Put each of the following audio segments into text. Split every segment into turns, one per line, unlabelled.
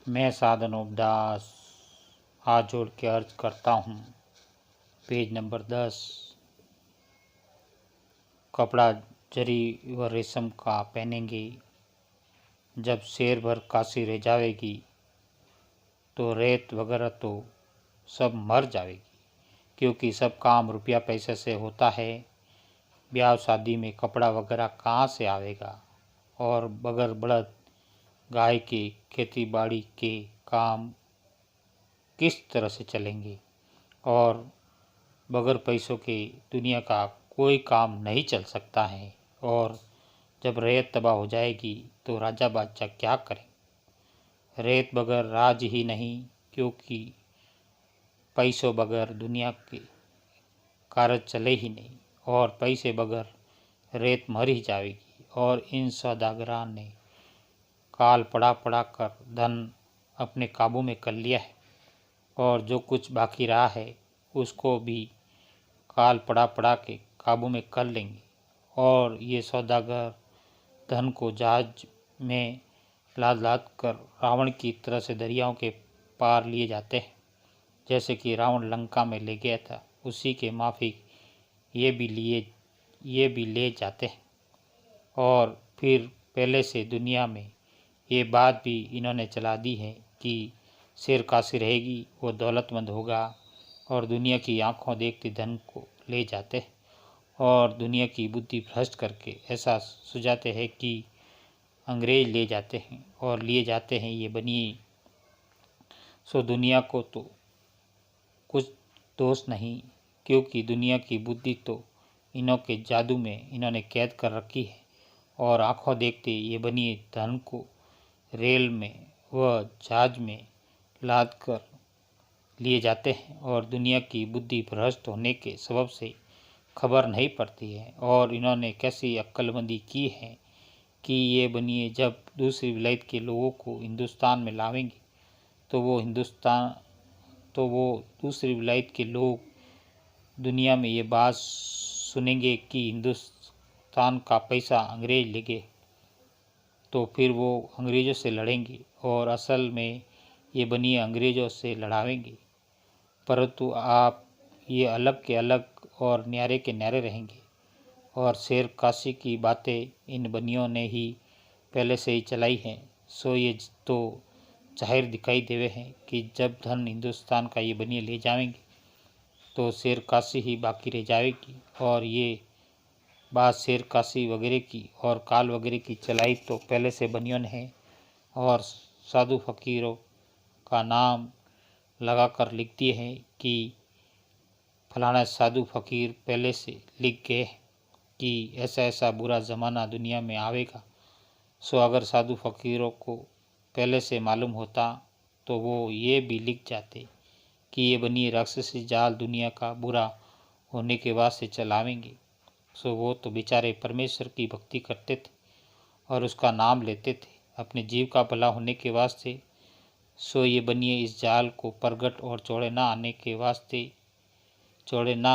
मैं साधनों दास हाथ जोड़ के अर्ज करता हूँ। Page number 10। कपड़ा जरी व रेशम का पहनेंगे, जब शेर भर काशी रह जावेगी तो रेत वगैरह तो सब मर जावेगी, क्योंकि सब काम रुपया पैसे से होता है। ब्याह शादी में कपड़ा वगैरह कहाँ से आवेगा, और बगैर बड़द गाय के खेती बाड़ी के काम किस तरह से चलेंगे, और बगैर पैसों के दुनिया का कोई काम नहीं चल सकता है। और जब रेत तबाह हो जाएगी तो राजा बादशाह क्या करें। रेत बगैर राज ही नहीं, क्योंकि पैसों बगैर दुनिया के कार्य चले ही नहीं, और पैसे बगैर रेत मर ही जाएगी। और इन सौदागरों ने काल पड़ा पड़ा कर धन अपने काबू में कर लिया है, और जो कुछ बाकी रहा है उसको भी काल पड़ा पड़ा के काबू में कर लेंगे। और ये सौदागर धन को जहाज में लाद लाद कर रावण की तरह से दरियाओं के पार लिए जाते हैं। जैसे कि रावण लंका में ले गया था, उसी के माफिक ये भी ले जाते हैं। और फिर पहले से दुनिया में ये बात भी इन्होंने चला दी है कि शेर काशी रहेगी वो दौलतमंद होगा, और दुनिया की आंखों देखते धन को ले जाते हैं, और दुनिया की बुद्धि भ्रष्ट करके ऐसा सुझाते हैं कि अंग्रेज ले जाते हैं और लिए जाते हैं ये बनिए। सो दुनिया को तो कुछ दोष नहीं, क्योंकि दुनिया की बुद्धि तो इन्हों के जादू में इन्होंने कैद कर रखी है। और आंखों देखते ये बनिए धन को रेल में व जहाज में लाद कर लिए जाते हैं, और दुनिया की बुद्धि भ्रष्ट होने के सबब से खबर नहीं पड़ती है। और इन्होंने कैसी अक्लमंदी की है कि ये बनिए जब दूसरी विलायत के लोगों को हिंदुस्तान में लावेंगे तो वो दूसरी विलायत के लोग दुनिया में ये बात सुनेंगे कि हिंदुस्तान का पैसा अंग्रेज ले गए, तो फिर वो अंग्रेज़ों से लड़ेंगे, और असल में ये बनिए अंग्रेज़ों से लड़ावेंगे। परंतु आप ये अलग के अलग और न्यारे के न्यारे रहेंगे। और शेर काशी की बातें इन बनियों ने ही पहले से ही चलाई हैं। सो ये तो जाहिर दिखाई देवे हैं कि जब धन हिंदुस्तान का ये बनिए ले जाएंगे तो शेर काशी ही बाकी रह जाएगी। और ये बात शेर काशी वगैरह की और काल वगैरह की चलाई तो पहले से बनियों ने है, और साधु फकीरों का नाम लगाकर लिखती है कि फलाना साधु फकीर पहले से लिख गए कि ऐसा ऐसा बुरा ज़माना दुनिया में आवेगा। सो अगर साधु फकीरों को पहले से मालूम होता तो वो ये भी लिख जाते कि ये बनिए राक्षसी जाल दुनिया का बुरा होने के वास्ते चलावेंगे। सो वो तो बेचारे परमेश्वर की भक्ति करते थे और उसका नाम लेते थे अपने जीव का भला होने के वास्ते। सो ये बनिए इस जाल को प्रगट और चौड़े ना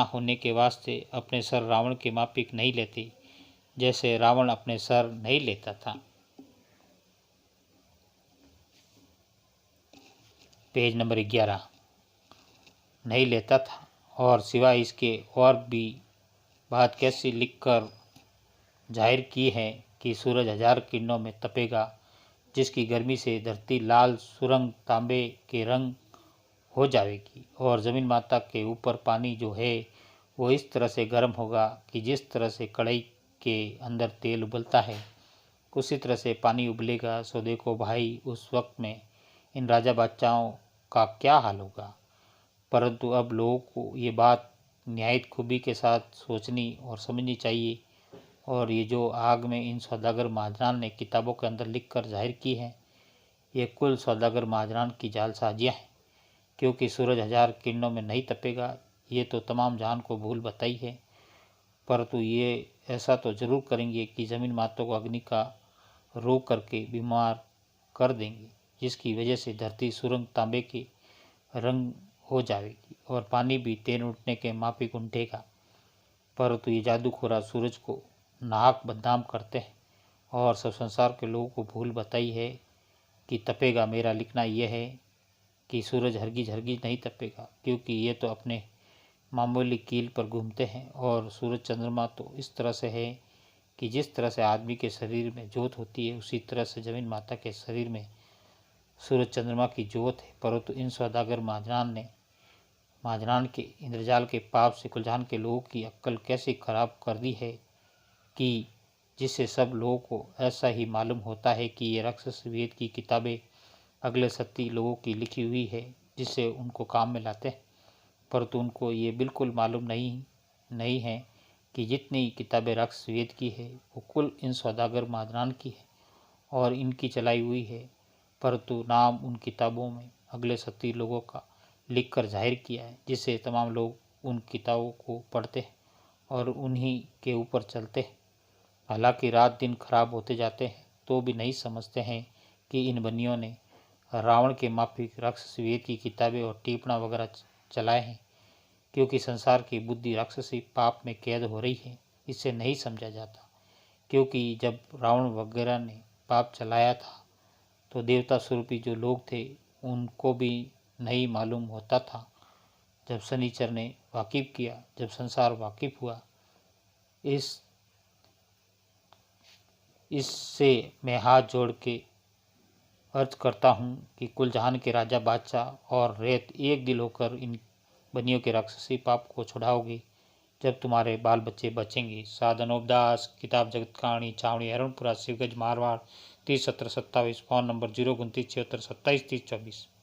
होने के वास्ते अपने सर रावण के मापिक नहीं लेते, जैसे रावण अपने सर नहीं लेता था। पेज नंबर 11 नहीं लेता था। और सिवाय इसके और भी बात कैसी लिखकर जाहिर की है कि सूरज 1000 किरणों में तपेगा, जिसकी गर्मी से धरती लाल सुरंग तांबे के रंग हो जाएगी, और ज़मीन माता के ऊपर पानी जो है वो इस तरह से गर्म होगा कि जिस तरह से कढ़ाई के अंदर तेल उबलता है उसी तरह से पानी उबलेगा। सो देखो भाई उस वक्त में इन राजा बादशाहों का क्या हाल होगा। परंतु अब लोगों को ये बात न्यायित खूबी के साथ सोचनी और समझनी चाहिए। और ये जो आग में इन सौदागर महाजनान ने किताबों के अंदर लिख कर जाहिर की है, ये कुल सौदागर महाजनान की जालसाजियाँ हैं, क्योंकि सूरज 1000 किरणों में नहीं तपेगा ये तो तमाम जहान को भूल बताई है। परंतु ये ऐसा तो जरूर करेंगे कि ज़मीन मातों को अग्नि का रोक करके बीमार कर देंगे, जिसकी वजह से धरती सुरंग तांबे के रंग हो जाएगी और पानी भी तेल उठने के माफिक उठेगा। परंतु ये जादूखोरा सूरज को नाहक बदनाम करते हैं और सब संसार के लोगों को भूल बताई है कि तपेगा, मेरा लिखना यह है कि सूरज हरगिज हरगिज नहीं तपेगा, क्योंकि ये तो अपने मामूली कील पर घूमते हैं। और सूरज चंद्रमा तो इस तरह से है कि जिस तरह से आदमी के शरीर में जोत होती है, उसी तरह से जमीन माता के शरीर में सूरज चंद्रमा की जोत है। परंतु इन सौदागर महाजनान के इंद्रजाल के पाप से कुलजहान के लोगों की अक्ल कैसे खराब कर दी है कि जिससे सब लोगों को ऐसा ही मालूम होता है कि ये राक्षस वेद की किताबें अगले 37 लोगों की लिखी हुई है, जिससे उनको काम में लाते हैं। परंतु उनको ये बिल्कुल मालूम नहीं है कि जितनी किताबें राक्षस वेद की है वो कुल इन सौदागर महाजनान की है और इनकी चलाई हुई है। परंतु नाम उन किताबों में अगले 37 लोगों का लिख कर जाहिर किया है, जिससे तमाम लोग उन किताबों को पढ़ते हैं और उन्हीं के ऊपर चलते हैं। हालांकि रात दिन खराब होते जाते हैं तो भी नहीं समझते हैं कि इन बनियों ने रावण के माफिक राक्षस वेद की किताबें और टिप्पणा वगैरह चलाए हैं, क्योंकि संसार की बुद्धि राक्षसी पाप में कैद हो रही है। इसे नहीं समझा जाता, क्योंकि जब रावण वगैरह ने पाप चलाया था तो देवता स्वरूपी जो लोग थे उनको भी नहीं मालूम होता था। जब शनिचर ने वाकिफ किया, जब संसार वाकिफ हुआ, इससे मैं हाथ जोड़ के अर्ज करता हूँ कि कुल जहान के राजा बादशाह और रेत एक दिल होकर इन बनियों के राक्षसी पाप को छुड़ाओगे जब तुम्हारे बाल बच्चे बचेंगे। साधनोपदास, किताब जगत कहानी, छावनी, हरणपुरा, शिवगंज, मारवाड़, 30 17 27। Phone number 029 76 27 30 24।